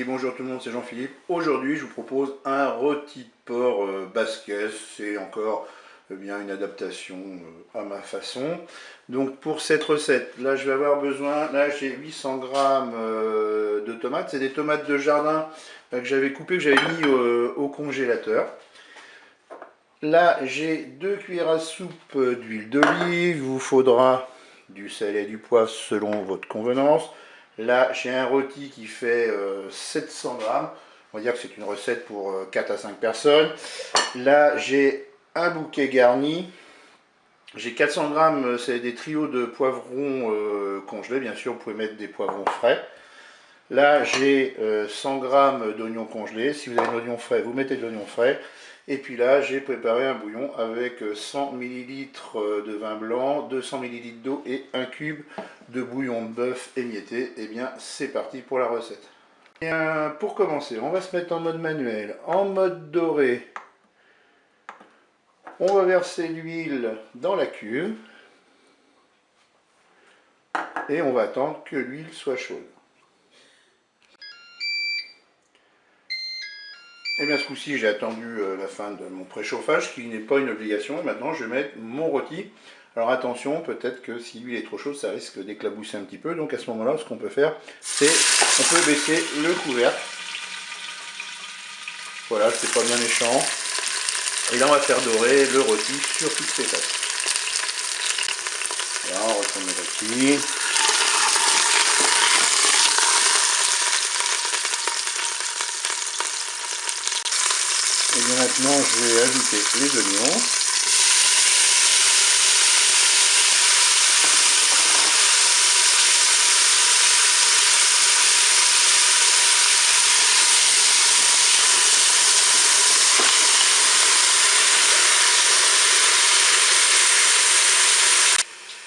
bonjour tout le monde, c'est Jean-Philippe. Aujourd'hui, je vous propose un rôti de porc basquaise. C'est encore bien une adaptation à ma façon. Donc pour cette recette, là je vais avoir besoin, là j'ai 800 grammes de tomates. C'est des tomates de jardin que j'avais coupées, que j'avais mis au congélateur. Là j'ai 2 cuillères à soupe d'huile d'olive. Il vous faudra du sel et du poivre selon votre convenance. Là, j'ai un rôti qui fait 700 grammes. On va dire que c'est une recette pour 4 à 5 personnes. Là, j'ai un bouquet garni. J'ai 400 grammes, c'est des trios de poivrons congelés. Bien sûr, vous pouvez mettre des poivrons frais. Là, j'ai 100 grammes d'oignons congelés. Si vous avez un oignon frais, vous mettez de l'oignon frais. Et puis là, j'ai préparé un bouillon avec 100 ml de vin blanc, 200 ml d'eau et un cube de bouillon de bœuf émietté. Et bien, c'est parti pour la recette. Bien, pour commencer, on va se mettre en mode manuel. En mode doré, on va verser l'huile dans la cuve. Et on va attendre que l'huile soit chaude. Et bien ce coup-ci, j'ai attendu la fin de mon préchauffage, qui n'est pas une obligation. Maintenant, je vais mettre mon rôti. Alors attention, peut-être que si l'huile est trop chaude, ça risque d'éclabousser un petit peu. Donc à ce moment-là, ce qu'on peut faire, c'est on peut baisser le couvercle. Voilà, c'est pas bien méchant. Et là, on va faire dorer le rôti sur toutes ses faces. Voilà, on retourne le rôti. Et bien maintenant, je vais ajouter les oignons.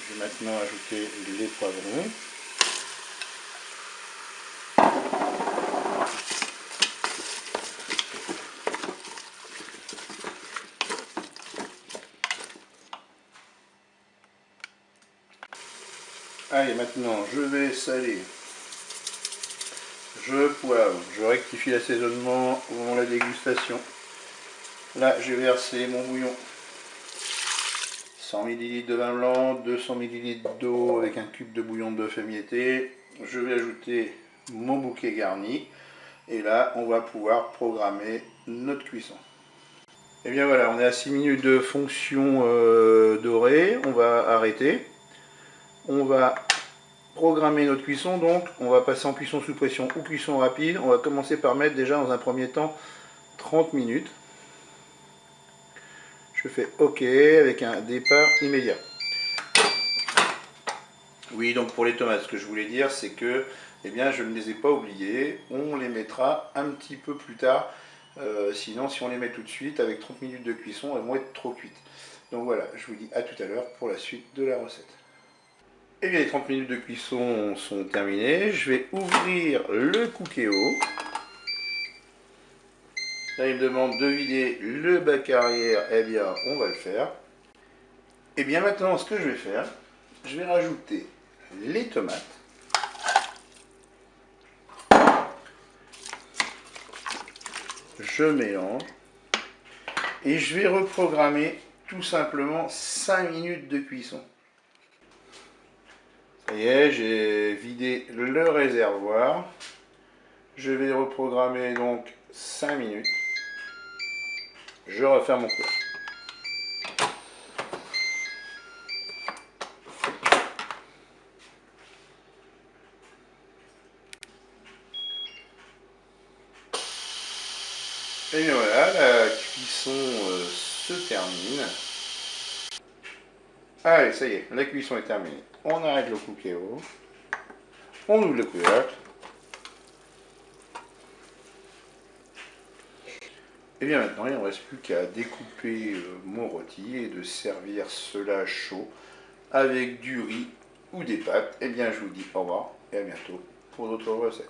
Je vais maintenant ajouter les poivrons. Allez, maintenant je vais saler, je poivre, je rectifie l'assaisonnement au moment de la dégustation. Là, j'ai versé mon bouillon. 100 ml de vin blanc, 200 ml d'eau avec un cube de bouillon de bœuf émietté. Je vais ajouter mon bouquet garni. Et là, on va pouvoir programmer notre cuisson. Et bien voilà, on est à 6 minutes de fonction dorée. On va arrêter. On va programmer notre cuisson, donc on va passer en cuisson sous pression ou cuisson rapide. On va commencer par mettre déjà dans un premier temps 30 minutes. Je fais OK avec un départ immédiat. Oui, donc pour les tomates, ce que je voulais dire, c'est que eh bien, je ne les ai pas oubliées. On les mettra un petit peu plus tard. Sinon, si on les met tout de suite, avec 30 minutes de cuisson, elles vont être trop cuites. Donc voilà, je vous dis à tout à l'heure pour la suite de la recette. Et bien les 30 minutes de cuisson sont terminées. Je vais ouvrir le Cookéo. Là il me demande de vider le bac arrière. Eh bien on va le faire. Et bien maintenant ce que je vais faire, je vais rajouter les tomates. Je mélange. Et je vais reprogrammer tout simplement 5 minutes de cuisson. Ça y est, j'ai vidé le réservoir. Je vais reprogrammer donc 5 minutes. Je referme mon couvercle. Et bien voilà, la cuisson se termine. Allez, ça y est, la cuisson est terminée. On arrête le Cookéo. On ouvre le couvercle. Et bien maintenant, il ne reste plus qu'à découper mon rôti et de servir cela chaud avec du riz ou des pâtes. Et bien je vous dis au revoir et à bientôt pour d'autres recettes.